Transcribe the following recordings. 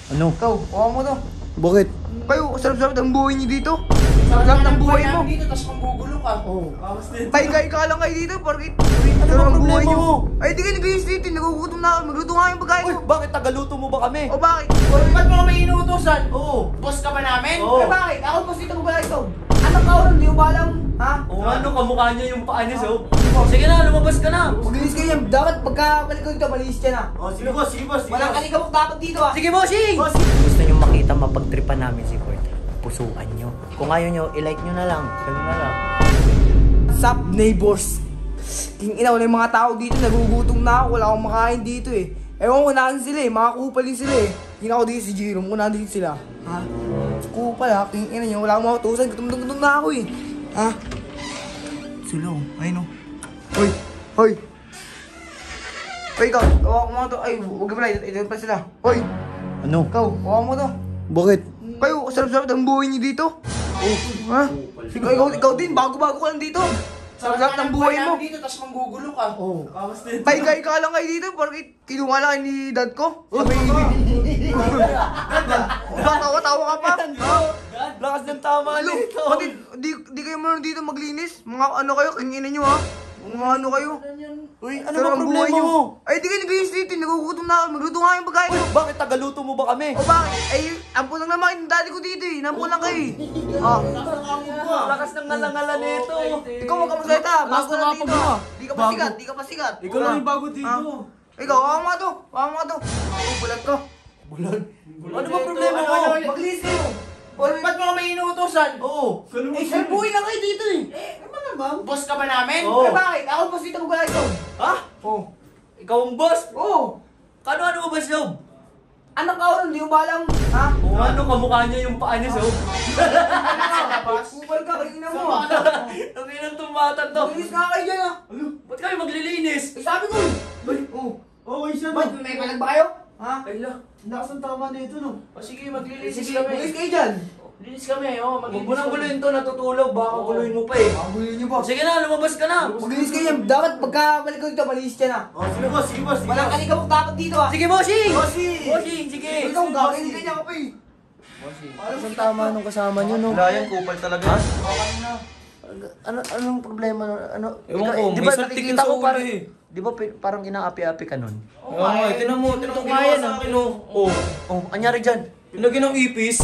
Ano? Ikaw, kuha mo to. Bakit? Kayo, sarap-sarap ng buhay niyo dito. Sarap ng buhay mo. dito, tapos manggugulo ka. Oo. Paigay ka lang kayo dito, porque Ano sarap bang ng buhay problema niyo. mo? Ay, di kayo nag-iis dito, nagugutom na ako. Magluto nga yung pagkain Uy, mo. bakit tagaluto mo ba kami? O bakit? Ba't mo kami inuutosan? Oo. Boss ka ba namin? Oo. Eh bakit? Ako po dito ko ba ito? Anak ka ulit, di ko ba alam? Ha? O ano, kamukha niya yung paa niya, so? Sige na, lumabas ka na. Maglinis kayo yan. Dapat pagkabalik ko dito, malinis ka na. Oh, sige boss, sige boss. Walang kalikabok dapat dito ah. Sige bossing! Gusto nyo makita mapagtripan namin si Kurt? Pusuan nyo. Kung ayaw nyo, ilike nyo na lang. Ganun na lang. Sup, neighbors? King ina, wala yung mga tao dito, nagugutom na ako, wala akong makain dito eh. Ewan ko nahan sila eh, mga kupal din sila eh. Hindi na ako dito si Jerome, kung nandito sila. Ha? Kupal ha, king ina nyo, wala akong mautusan, gutom na ako eh. Ha? Sulong, ayun o. Hoy, hoy. Hoy, ikaw, kawa mo to. Ay, huwag ka pala, ito pa sila. Hoy, Ano? ikaw, kawa mo to. Bakit? Kayo, sarap-sarap ng buhay niyo dito. Oh, ha? Ikaw din, bago-bago ka lang dito. Sarap-sarap ng buhay mo. dito, tapos manggugulo ka. Oo. Paigay ka lang kayo dito, porque kilunga lang kayo ni dad ko. Sabi, tawa-tawa ka pa. Lakas ng tama Ano? nito. Pati, di kayo meron dito maglinis? Mga ano kayo, kinginin nyo ha? Mga ano kayo? Uy, ano Sarap ba ng problema buhay nyo. mo? Ay, di kayo nag-iis dito, nagugutom na ako. Magluto nga yung pagkain Uy, mo. bakit tagaluto mo ba kami? O bakit? Ay, ampun lang naman yung daddy ko dito eh. Nampun lang kayo eh. Ah. Lakas ng ngalangala nito. Ikaw wag ka magsalita, bago ka lang Lakas ng dito mo, ah. ah. Di ka pa sigat, di ka pa sigat. Ikaw lang yung bago dito. Ah. Ikaw, hawa mo nga to. Hawa mo nga to. Oh, bulat ko. Ano ba problema mo? Maglinis kayo. Ba't mo kami inuutosan? Oo. Eh, sir, buhay lang kayo dito eh. Boss ka ba namin? Oo. Eh, bakit? Ako po dito ko ba ito? Ha? Oh. Ikaw ang boss? Oh. Ano mo ba siya? Anak ka ulit, hindi ko ba alam? Ha? O ano, kamukha niya yung paa niya, so? Kupal ka, kanina mo. Ang inang tumatan to. Maglinis nga kayo dyan ah. Ba't kayo maglilinis? Eh, sabi ko eh. Oh. Okay siya, no? Ba't may palag ba kayo? Ha? Kaya. Lakas ng tama na ito, no? O sige, maglilinis Sige, kami. maglinis kayo dyan. Linis kami, oh. Huwag mo nang guluhin to, natutulog. Baka guluhin mo pa eh. Maguloy niyo ba? Sige na, lumabas ka na. Maglinis kayo yan. Dapat pagkabalik ko dito, malinis ka na. Oh, sige boss, sige boss. Walang kalikabok dapat dito ah. Sige, bossing! Bossing! Bossing, sige! Ikaw, gagawin ka niya ka pa eh. Anong tama nung kasama nyo, no? Wala yan, kupal talaga. Anong problema? Ano? Ewan ko, di may ba saltik nakikita yung ko sa parang, ulo eh. di ba parang inaapi-api ka nun? Oo nga, tinan mo nga yan, sa ah. akin, oh. Oh, Oh, anyari dyan? ilagyan ng ipis.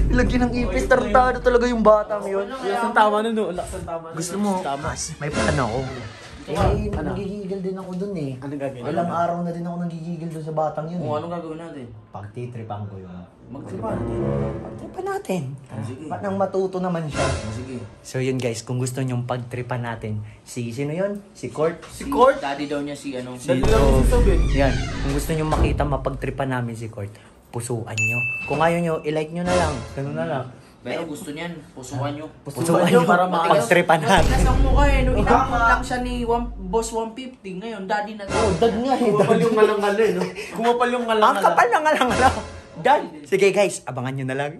Lagyan ng ipis, tarantado talaga yung batang yun. Lakas ng tama nun, no? Lakas ng tama nun. Gusto mo? May plano ako. Eh, nagigigil din ako dun eh. Anong gagawin? Ilang araw na din ako nagigigil dun sa batang yun eh. Anong gagawin natin? Pagtitripan ko yun. Magtripan. Pagtripan natin. Sige. Ba't nang matuto naman siya? Sige. So yun guys, kung gusto nyong pagtripan natin, sino yun? Si Court? Si Court? Daddy daw niya si ano. Dali lang yung sabi. Yan, kung gusto nyong makita mapagtripan namin si Court, pusuan nyo. Kung ayaw nyo, ilike nyo na lang. Ganun na lang. Pero gusto niyan, pusuan nyo. Pusuan nyo para mapagtripan natin. Matigas ang mukha eh. Nung inamon lang siya ni Boss 150, ngayon daddy na Oh, dad nga eh. Kumapal yung ngalangal eh, no? Kumapal yung Ang ngalangal. kapal na nga lang. Dad. Sige guys, abangan nyo na lang.